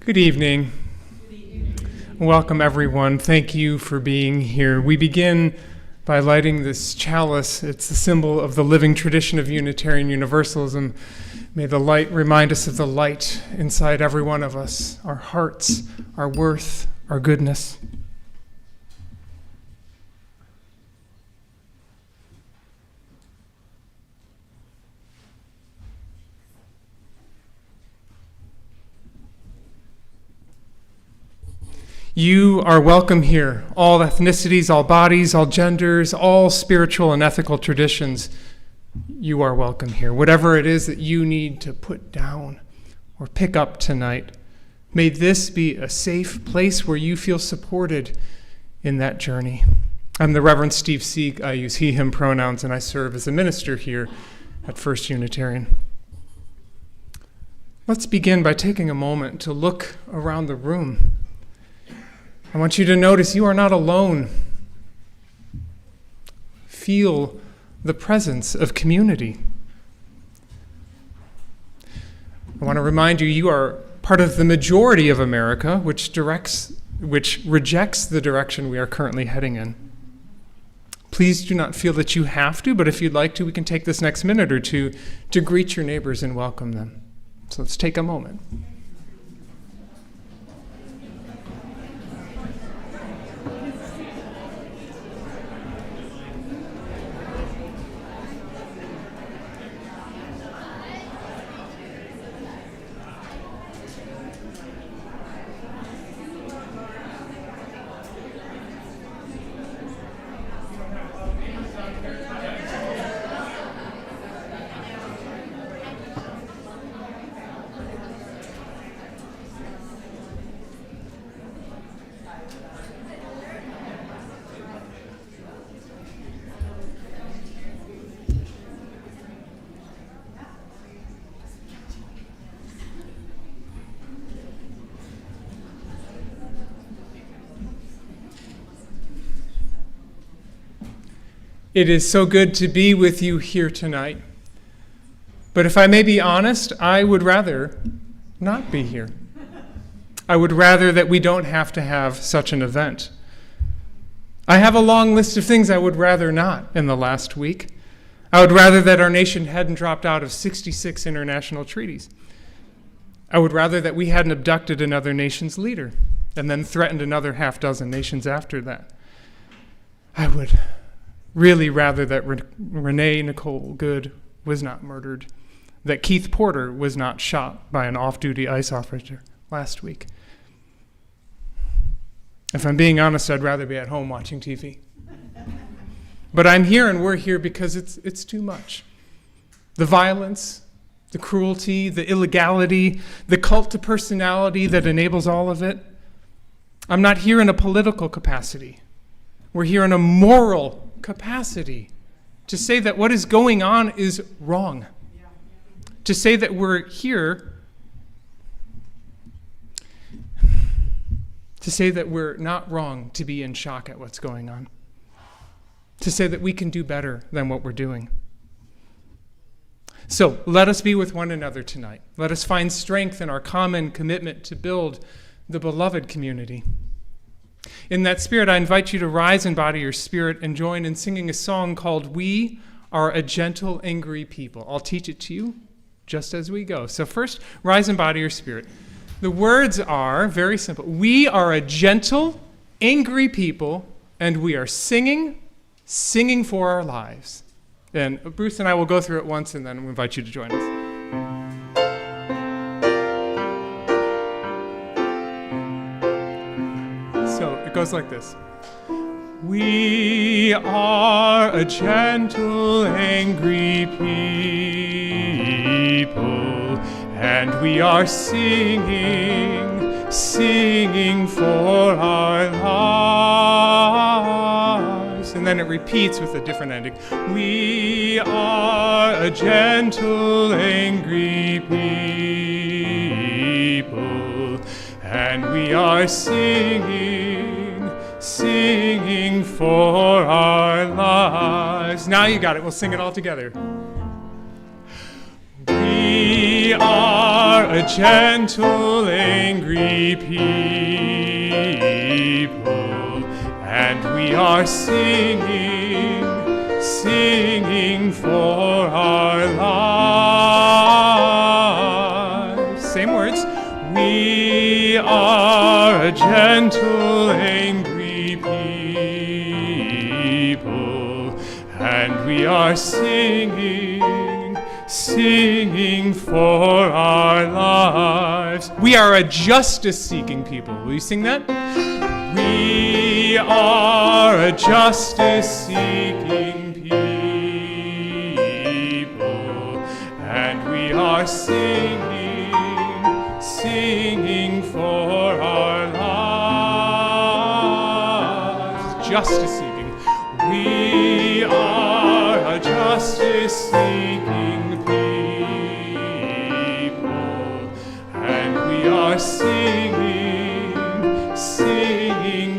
Good evening. Welcome, everyone. Thank you for being here. We begin by lighting this chalice. It's the symbol of the living tradition of Unitarian Universalism. May the light remind us of the light inside every one of us, our hearts, our worth, our goodness. You are welcome here, all ethnicities, all bodies, all genders, all spiritual and ethical traditions. You are welcome here. Whatever it is that you need to put down or pick up tonight, may this be a safe place where you feel supported in that journey. I'm the Reverend Steve Sieg. I use he, him pronouns, and I serve as a minister here at First Unitarian. Let's begin by taking a moment to look around the room. I want you to notice you are not alone. Feel the presence of community. I want to remind you, you are part of the majority of America, which rejects the direction we are currently heading in. Please do not feel that you have to, but if you'd like to, we can take this next minute or two to greet your neighbors and welcome them. So let's take a moment. It is so good to be with you here tonight. But if I may be honest, I would rather not be here. I would rather that we don't have to have such an event. I have a long list of things I would rather not in the last week. I would rather that our nation hadn't dropped out of 66 international treaties. I would rather that we hadn't abducted another nation's leader and then threatened another half dozen nations after that. I would really rather that Renee Nicole Good was not murdered, that Keith Porter was not shot by an off-duty ICE officer last week. If I'm being honest, I'd rather be at home watching TV. But I'm here and we're here because it's too much. The violence, the cruelty, the illegality, the cult to personality that enables all of it. I'm not here in a political capacity. We're here in a moral capacity to say that what is going on is wrong. To say that we're here, to say that we're not wrong to be in shock at what's going on. To say that we can do better than what we're doing. So let us be with one another tonight. Let us find strength in our common commitment to build the beloved community. In that spirit, I invite you to rise in body or spirit and join in singing a song called We Are a Gentle, Angry People. I'll teach it to you just as we go. So first, rise in body or spirit. The words are very simple. We are a gentle, angry people, and we are singing for our lives. And Bruce and I will go through it once, and then we'll invite you to join us. So it goes like this. We are a gentle, angry people, and we are singing for our lives. And then it repeats with a different ending. We are a gentle, angry people, and we are singing for our lives. Now you got it. We'll sing it all together. We We are a gentle, angry people, and we are singing for our lives. Same words. We are a gentle, angry people, and we are singing for our lives. We are a justice-seeking people. Will you sing that? We are a justice-seeking people, and we are singing for our lives. Justice-seeking. We are a justice-seeking people, and we are singing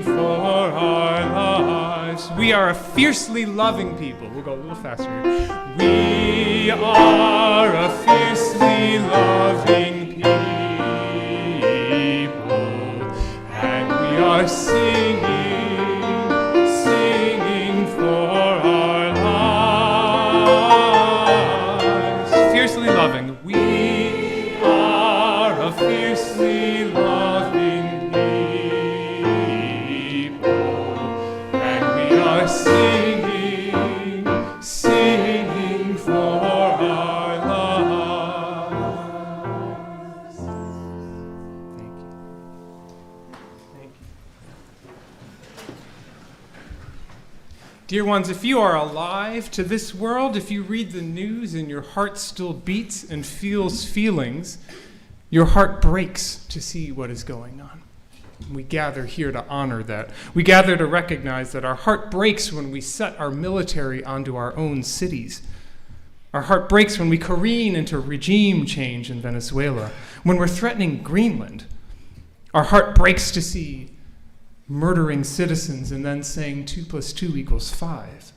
for our lives. We are a fiercely loving people. We'll go a little faster here. We are a fiercely loving people, and we are singing for our lives. Fiercely loving. We are a fiercely loving people, and we are singing for our lives. Thank you. Thank you. Dear ones, if you are alive to this world, if you read the news and your heart still beats and feels feelings, your heart breaks to see what is going on. We gather here to honor that. We gather to recognize that our heart breaks when we set our military onto our own cities. Our heart breaks when we careen into regime change in Venezuela, when we're threatening Greenland. Our heart breaks to see murdering citizens and then saying 2 + 2 = 5.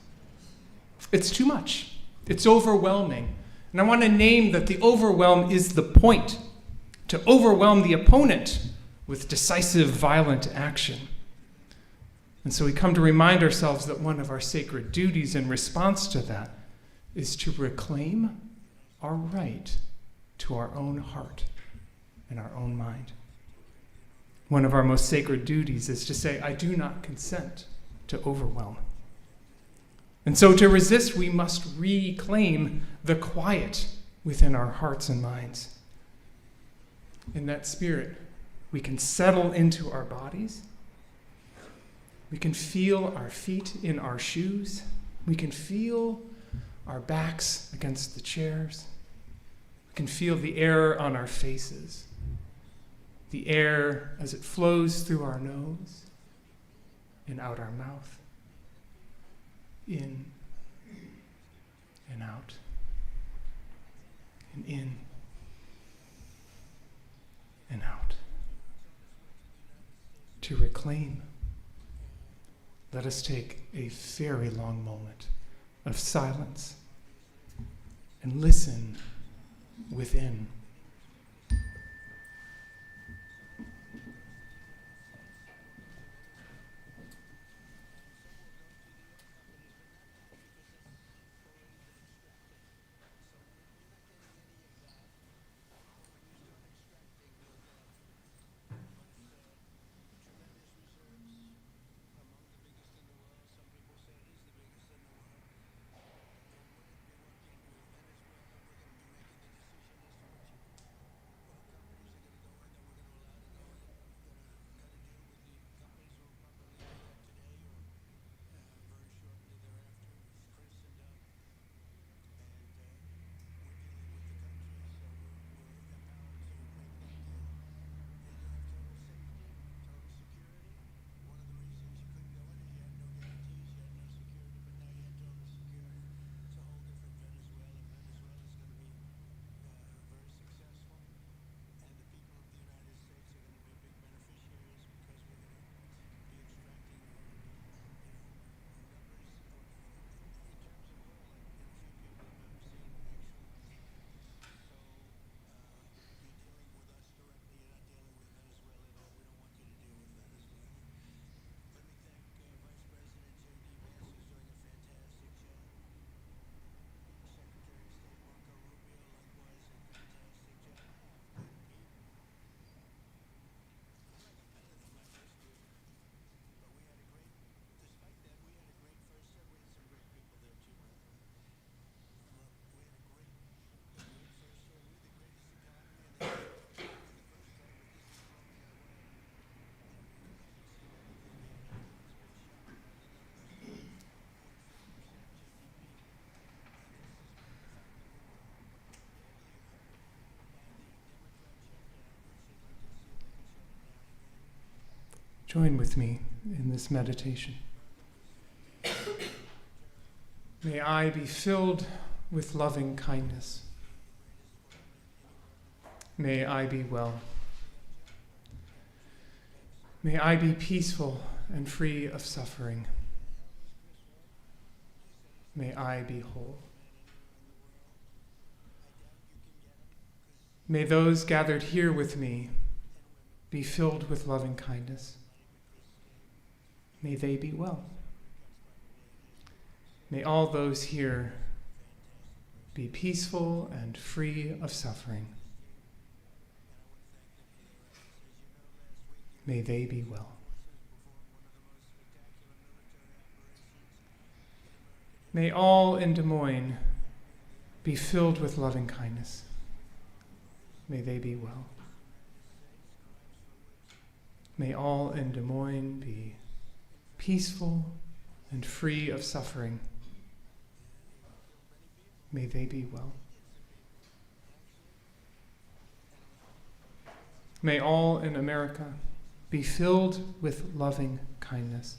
It's too much. It's overwhelming. And I want to name that the overwhelm is the point, to overwhelm the opponent with decisive, violent action. And so we come to remind ourselves that one of our sacred duties in response to that is to reclaim our right to our own heart and our own mind. One of our most sacred duties is to say, I do not consent to overwhelm. And so to resist, we must reclaim the quiet within our hearts and minds. In that spirit, we can settle into our bodies. We can feel our feet in our shoes. We can feel our backs against the chairs. We can feel the air on our faces. The air as it flows through our nose and out our mouth, in and out, and in and out. To reclaim, let us take a very long moment of silence and listen within. Join with me in this meditation. May I be filled with loving kindness. May I be well. May I be peaceful and free of suffering. May I be whole. May those gathered here with me be filled with loving kindness. May they be well. May all those here be peaceful and free of suffering. May they be well. May all in Des Moines be filled with loving kindness. May they be well. May all in Des Moines be peaceful and free of suffering. May they be well. May all in America be filled with loving kindness.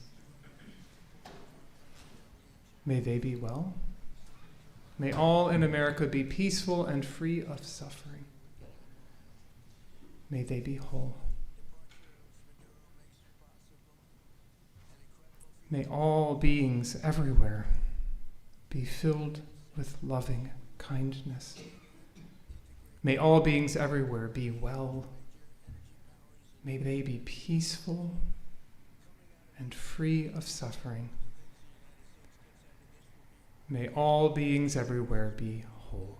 May they be well. May all in America be peaceful and free of suffering. May they be whole. May all beings everywhere be filled with loving kindness. May all beings everywhere be well. May they be peaceful and free of suffering. May all beings everywhere be whole.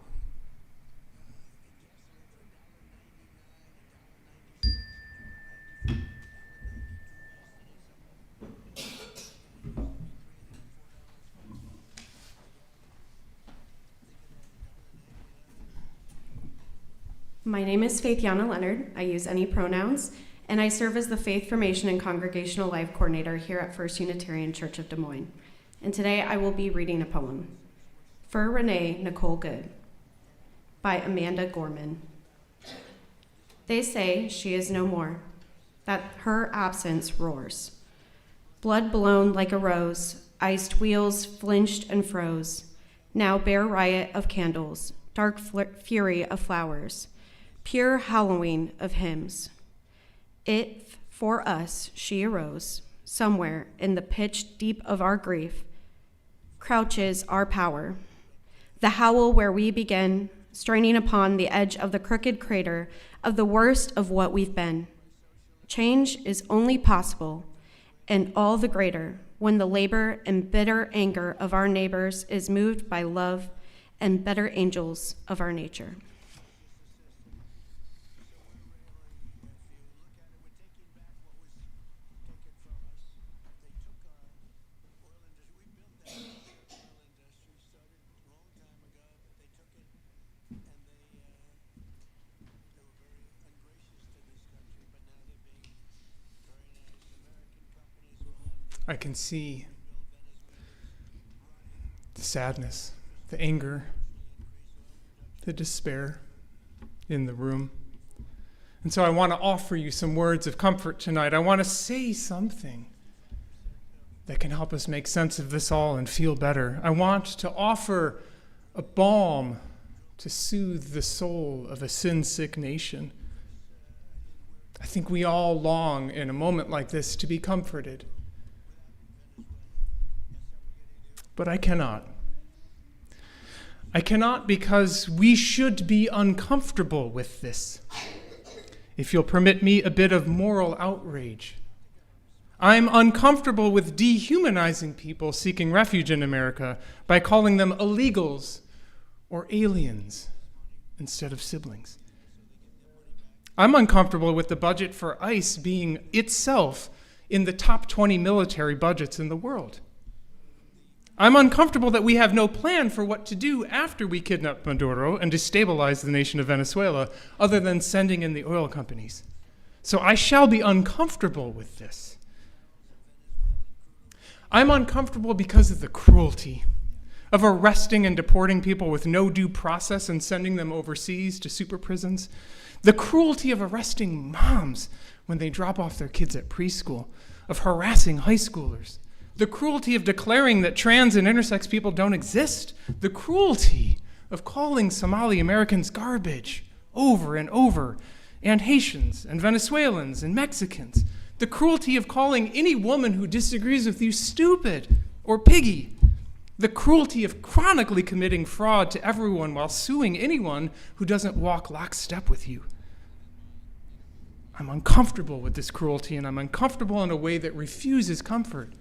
My name is Faithiana Leonard. I use any pronouns, and I serve as the Faith Formation and Congregational Life Coordinator here at First Unitarian Church of Des Moines. And today I will be reading a poem, For Renee Nicole Good, by Amanda Gorman. They say she is no more, that her absence roars. Blood blown like a rose, iced wheels flinched and froze, now bare riot of candles, dark fury of flowers, pure hallowing of hymns. If for us she arose, somewhere in the pitch deep of our grief, crouches our power, the howl where we begin, straining upon the edge of the crooked crater of the worst of what we've been. Change is only possible, and all the greater, when the labor and bitter anger of our neighbors is moved by love and better angels of our nature. I can see the sadness, the anger, the despair in the room. And so I want to offer you some words of comfort tonight. I want to say something that can help us make sense of this all and feel better. I want to offer a balm to soothe the soul of a sin-sick nation. I think we all long in a moment like this to be comforted. But I cannot. I cannot because we should be uncomfortable with this. If you'll permit me a bit of moral outrage. I'm uncomfortable with dehumanizing people seeking refuge in America by calling them illegals or aliens instead of siblings. I'm uncomfortable with the budget for ICE being itself in the top 20 military budgets in the world. I'm uncomfortable that we have no plan for what to do after we kidnap Maduro and destabilize the nation of Venezuela, other than sending in the oil companies. So I shall be uncomfortable with this. I'm uncomfortable because of the cruelty of arresting and deporting people with no due process and sending them overseas to super prisons. The cruelty of arresting moms when they drop off their kids at preschool, of harassing high schoolers, the cruelty of declaring that trans and intersex people don't exist, the cruelty of calling Somali Americans garbage over and over, and Haitians and Venezuelans and Mexicans, the cruelty of calling any woman who disagrees with you stupid or piggy, the cruelty of chronically committing fraud to everyone while suing anyone who doesn't walk lockstep with you. I'm uncomfortable with this cruelty, and I'm uncomfortable in a way that refuses comfort.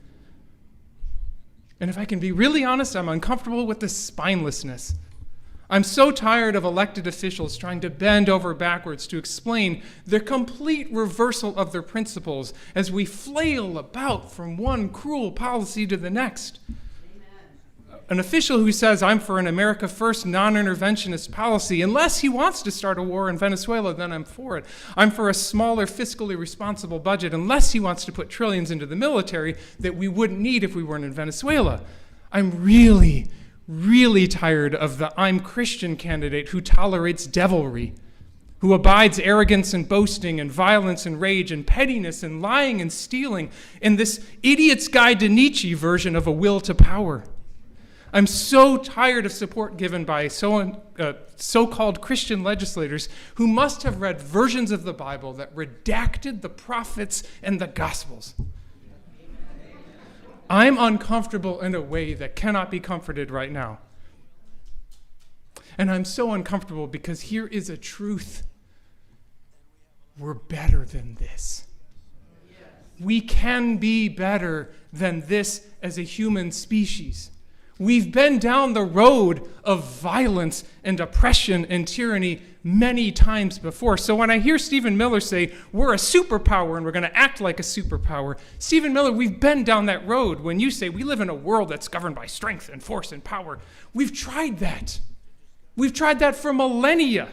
And if I can be really honest, I'm uncomfortable with the spinelessness. I'm so tired of elected officials trying to bend over backwards to explain the complete reversal of their principles as we flail about from one cruel policy to the next. An official who says, I'm for an America First non-interventionist policy, unless he wants to start a war in Venezuela, then I'm for it. I'm for a smaller, fiscally responsible budget, unless he wants to put trillions into the military that we wouldn't need if we weren't in Venezuela. I'm really tired of the I'm Christian candidate who tolerates devilry, who abides arrogance and boasting and violence and rage and pettiness and lying and stealing in this idiot's guide to Nietzsche version of a will to power. I'm so tired of support given by so-called Christian legislators who must have read versions of the Bible that redacted the prophets and the Gospels. I'm uncomfortable in a way that cannot be comforted right now. And I'm so uncomfortable because here is a truth. We're better than this. We can be better than this as a human species. We've been down the road of violence and oppression and tyranny many times before. So when I hear Stephen Miller say, we're a superpower and we're going to act like a superpower, Stephen Miller, we've been down that road. When you say we live in a world that's governed by strength and force and power, we've tried that. We've tried that for millennia.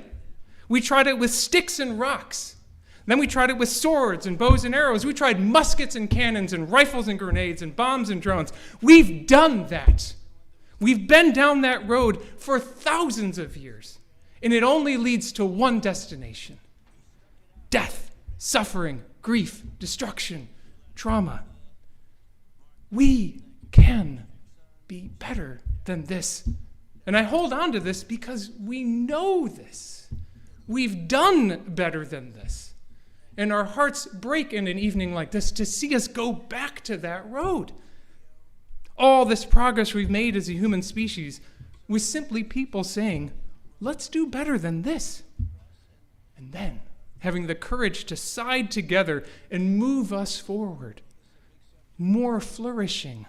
We tried it with sticks and rocks. Then we tried it with swords and bows and arrows. We tried muskets and cannons and rifles and grenades and bombs and drones. We've done that. We've been down that road for thousands of years, and it only leads to one destination: death, suffering, grief, destruction, trauma. We can be better than this. And I hold on to this because we know this. We've done better than this. And our hearts break in an evening like this to see us go back to that road. All this progress we've made as a human species was simply people saying, let's do better than this. And then having the courage to side together and move us forward. More flourishing,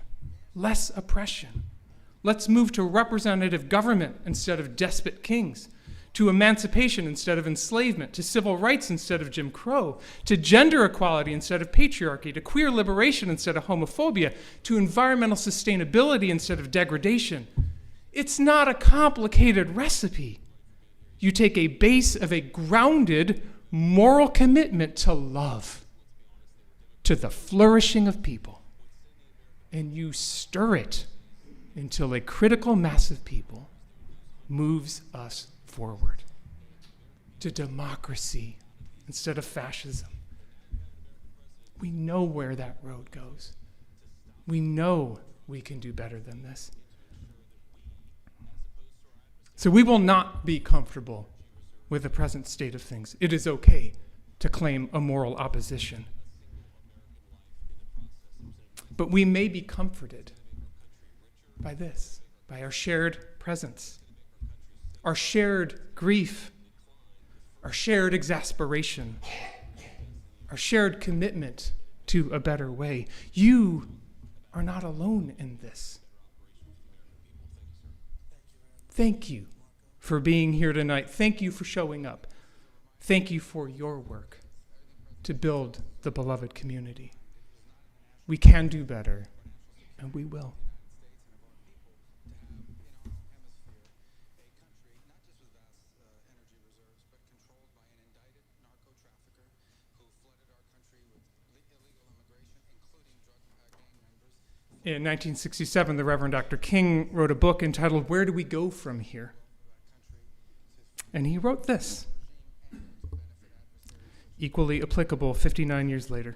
less oppression. Let's move to representative government instead of despot kings, to emancipation instead of enslavement, to civil rights instead of Jim Crow, to gender equality instead of patriarchy, to queer liberation instead of homophobia, to environmental sustainability instead of degradation. It's not a complicated recipe. You take a base of a grounded moral commitment to love, to the flourishing of people, and you stir it until a critical mass of people moves us forward to democracy instead of fascism. We know where that road goes. We know we can do better than this. So we will not be comfortable with the present state of things. It is okay to claim a moral opposition. But we may be comforted by this, by our shared presence, our shared grief, our shared exasperation, our shared commitment to a better way. You are not alone in this. Thank you for being here tonight. Thank you for showing up. Thank you for your work to build the beloved community. We can do better, and we will. In 1967, the Reverend Dr. King wrote a book entitled, "Where Do We Go From Here?" And he wrote this: equally applicable 59 years later.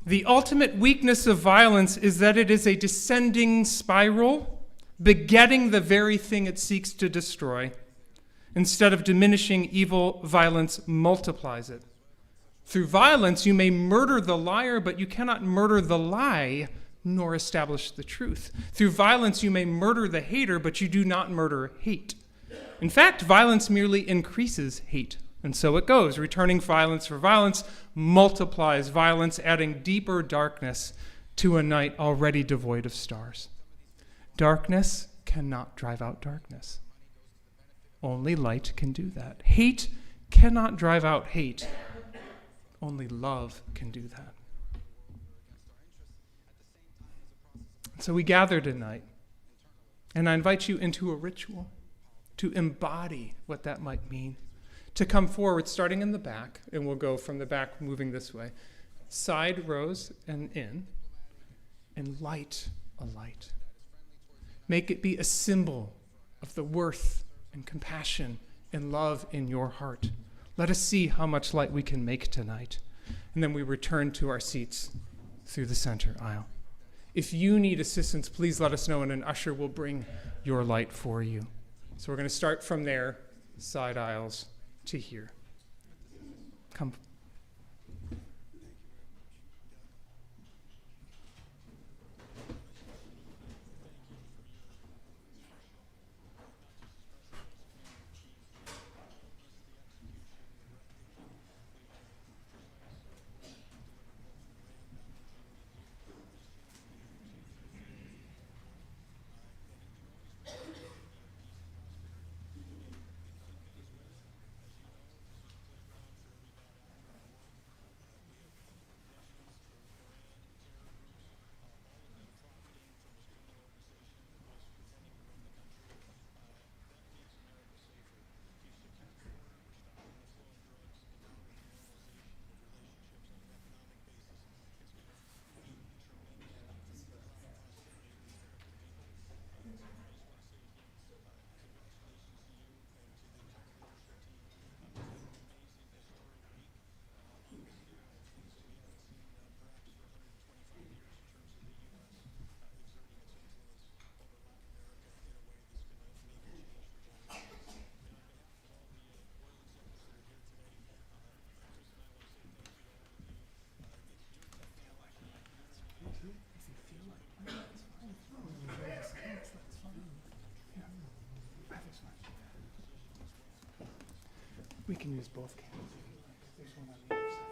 The ultimate weakness of violence is that it is a descending spiral, begetting the very thing it seeks to destroy. Instead of diminishing evil, violence multiplies it. Through violence, you may murder the liar, but you cannot murder the lie nor establish the truth. Through violence, you may murder the hater, but you do not murder hate. In fact, violence merely increases hate. And so it goes. Returning violence for violence multiplies violence, adding deeper darkness to a night already devoid of stars. Darkness cannot drive out darkness. Only light can do that. Hate cannot drive out hate. Only love can do that. So we gather tonight, and I invite you into a ritual to embody what that might mean. To come forward, starting in the back, and we'll go from the back moving this way. Side rows and in, and light a light. Make it be a symbol of the worth and compassion and love in your heart. Let us see how much light we can make tonight. And then we return to our seats through the center aisle. If you need assistance, please let us know, and an usher will bring your light for you. So we're going to start from there, side aisles to here. Come. We can use both candles. There's one on the other side.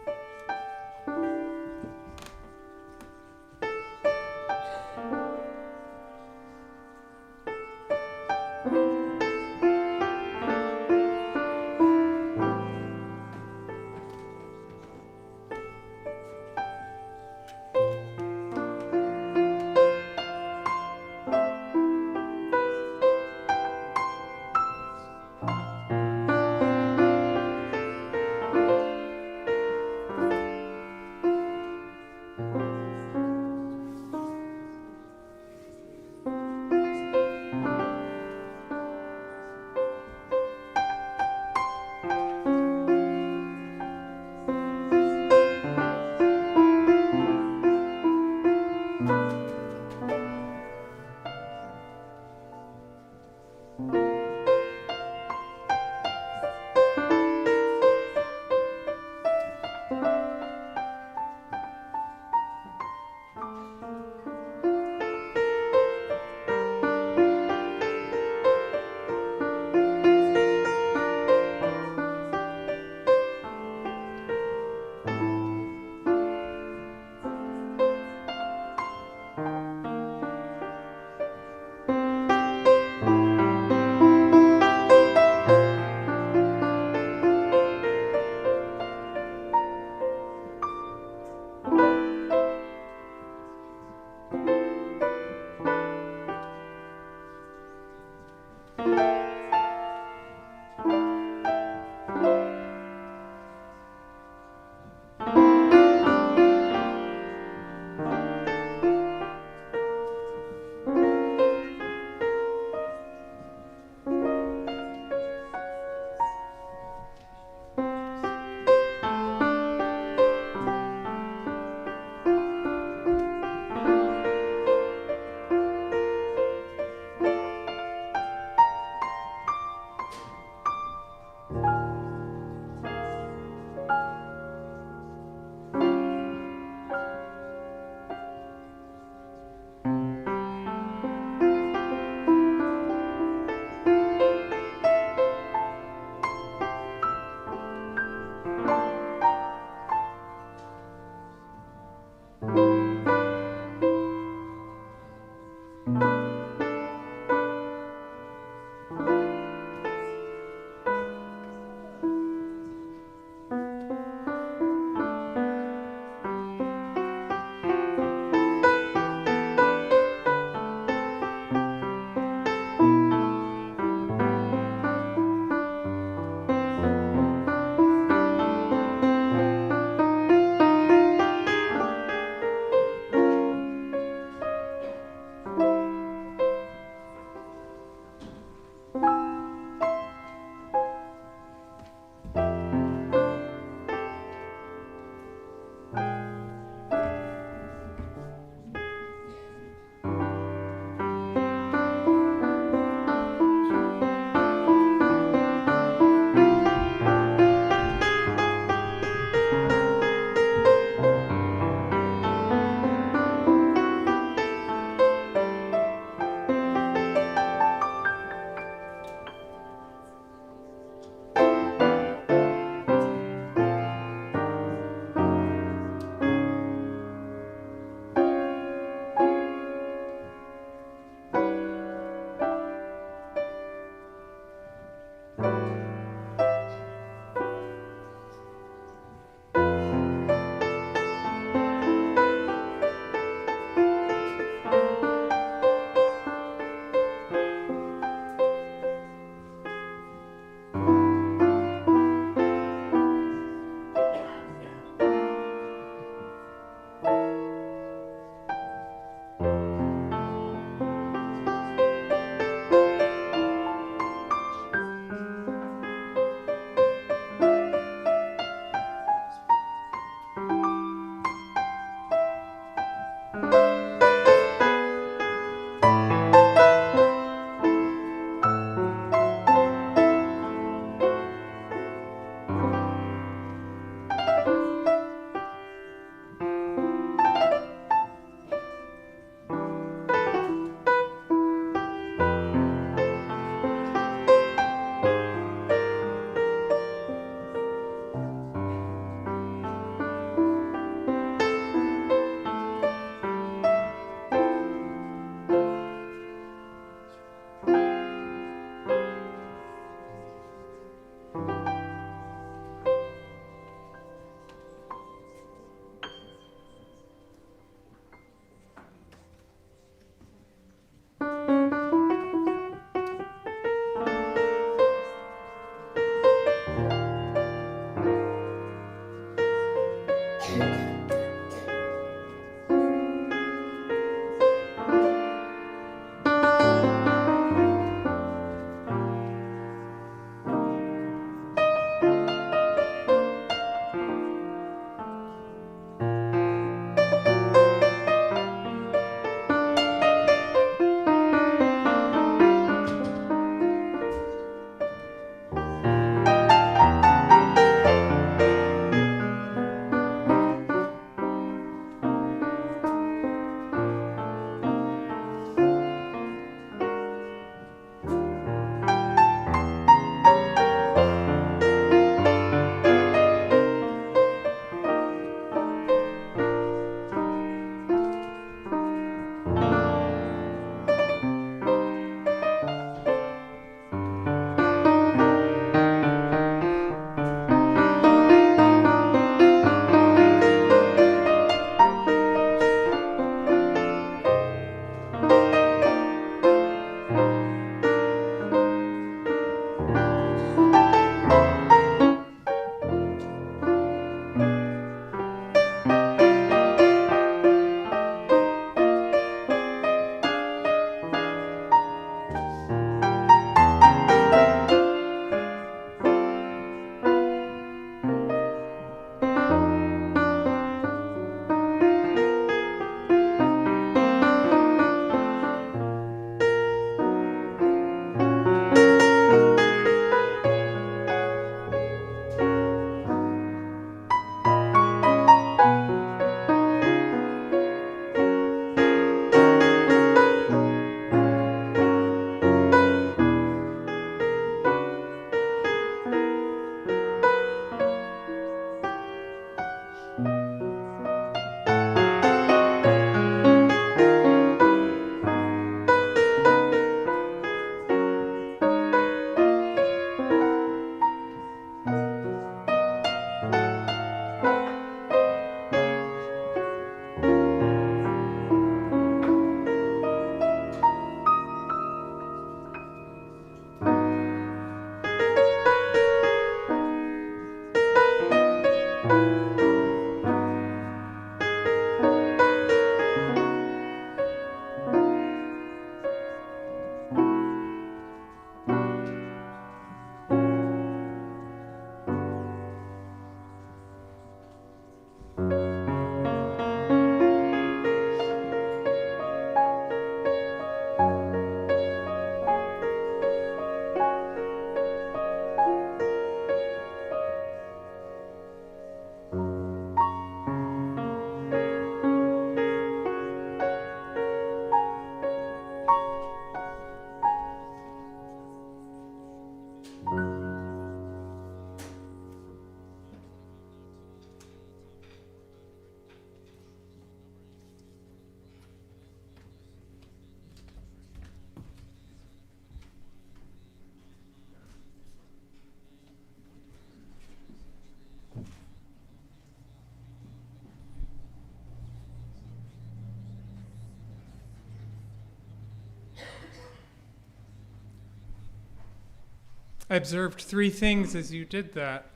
I observed three things as you did that.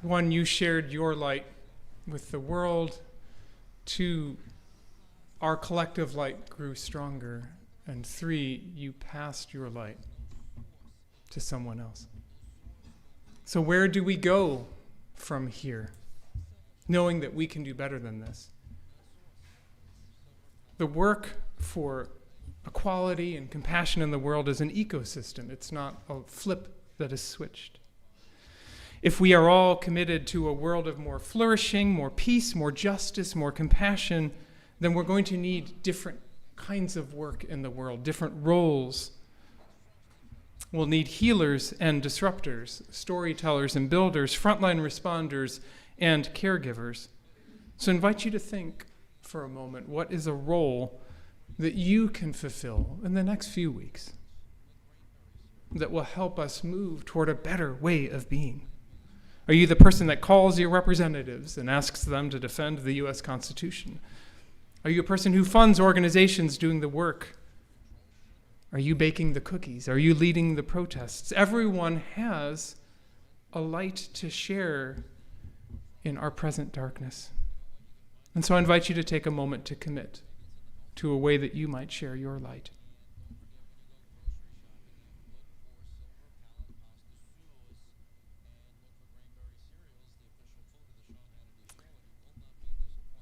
One, you shared your light with the world. Two, our collective light grew stronger. And three, you passed your light to someone else. So where do we go from here, knowing that we can do better than this? The work for equality and compassion in the world is an ecosystem. It's not a flip that is switched. If we are all committed to a world of more flourishing, more peace, more justice, more compassion, then we're going to need different kinds of work in the world, different roles. We'll need healers and disruptors, storytellers and builders, frontline responders and caregivers. So I invite you to think for a moment, what is a role that you can fulfill in the next few weeks that will help us move toward a better way of being? Are you the person that calls your representatives and asks them to defend the U.S. Constitution? Are you a person who funds organizations doing the work? Are you baking the cookies? Are you leading the protests? Everyone has a light to share in our present darkness. And so I invite you to take a moment to commit to a way that you might share your light.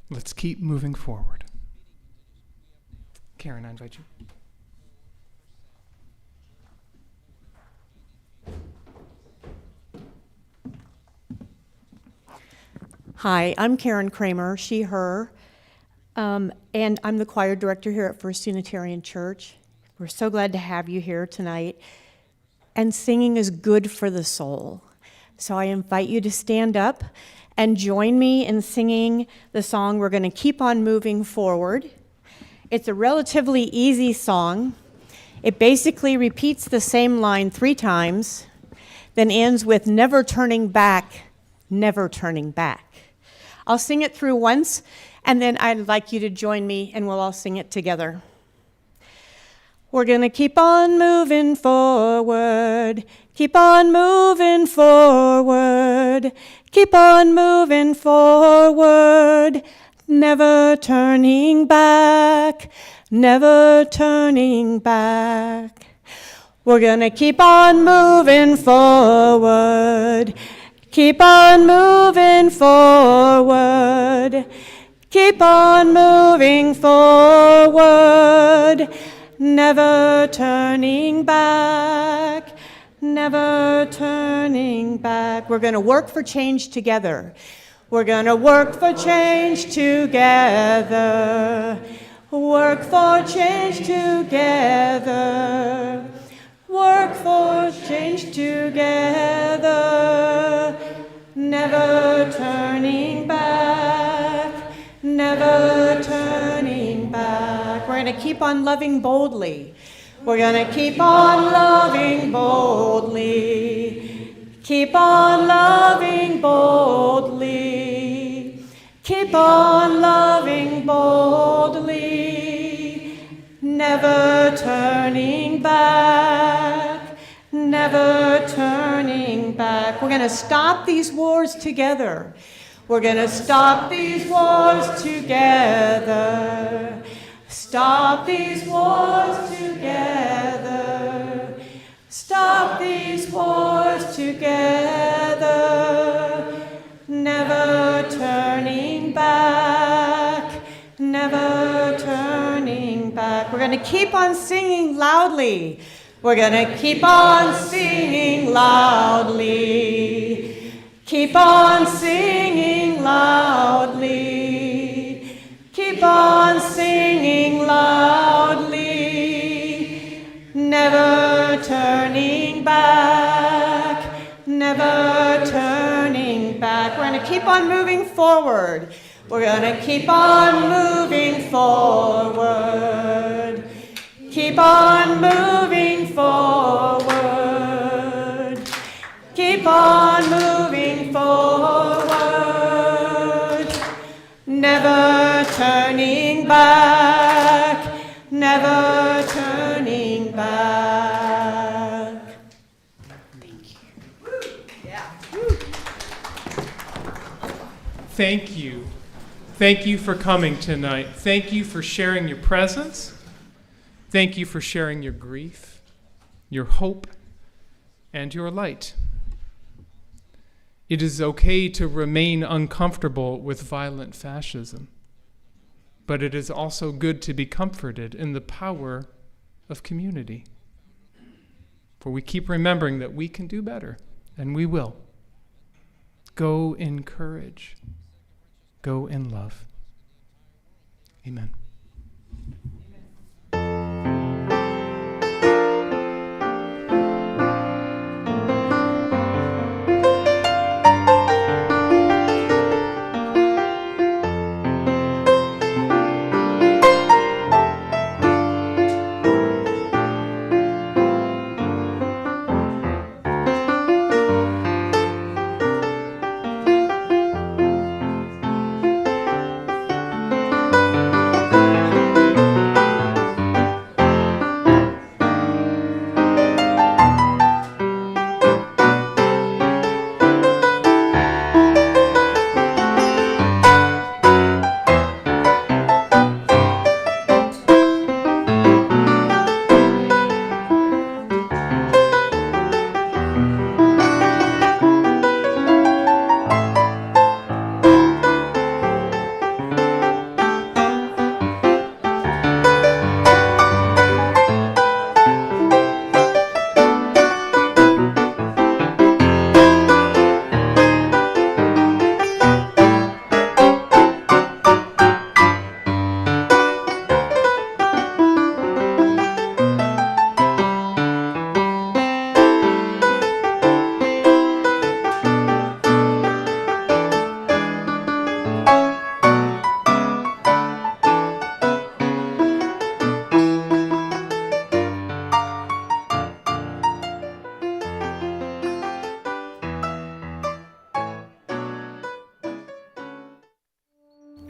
Let's keep moving forward. Karen, I invite you. Hi, I'm Karen Kramer, she, her, and I'm the choir director here at First Unitarian Church. We're so glad to have you here tonight. And singing is good for the soul. So I invite you to stand up and join me in singing the song We're going to Keep on Moving Forward. It's a relatively easy song. It basically repeats the same line 3 times, then ends with never turning back, never turning back. I'll sing it through once, and then I'd like you to join me, and we'll all sing it together. We're going to keep on moving forward, keep on moving forward, keep on moving forward, never turning back, never turning back. We're going to keep on moving forward, keep on moving forward, keep on moving forward, never turning back, never turning back. We're going to work for change together. We're going to work for change together. Work for change together. Work for change together. Never turning back, never turning back. We're going to keep on loving boldly. We're going to keep on loving boldly. Keep on loving boldly. Keep on loving boldly. Never turning back, never turning back. We're going to stop these wars together. We're going to stop these wars together. Stop these wars together. Stop these wars together. Never turning back, never turning back. We're going to keep on singing loudly. We're going to keep on singing loudly. Keep on singing loudly. Keep on singing loudly. Never turning back, never turning back. We're going to keep on moving forward. We're going to keep on moving forward. Keep on moving forward. Keep on moving forward. Never turning back, never turning back. thank you. Thank you for coming tonight. Thank you for sharing your presence. Thank you for sharing your grief, your hope, and your light. It is okay to remain uncomfortable with violent fascism, but it is also good to be comforted in the power of community. For we keep remembering that we can do better, and we will. Go in courage. Go in love. Amen.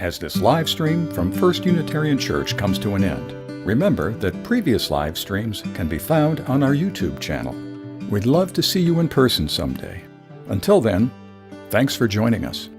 As this live stream from First Unitarian Church comes to an end, remember that previous live streams can be found on our YouTube channel. We'd love to see you in person someday. Until then, thanks for joining us.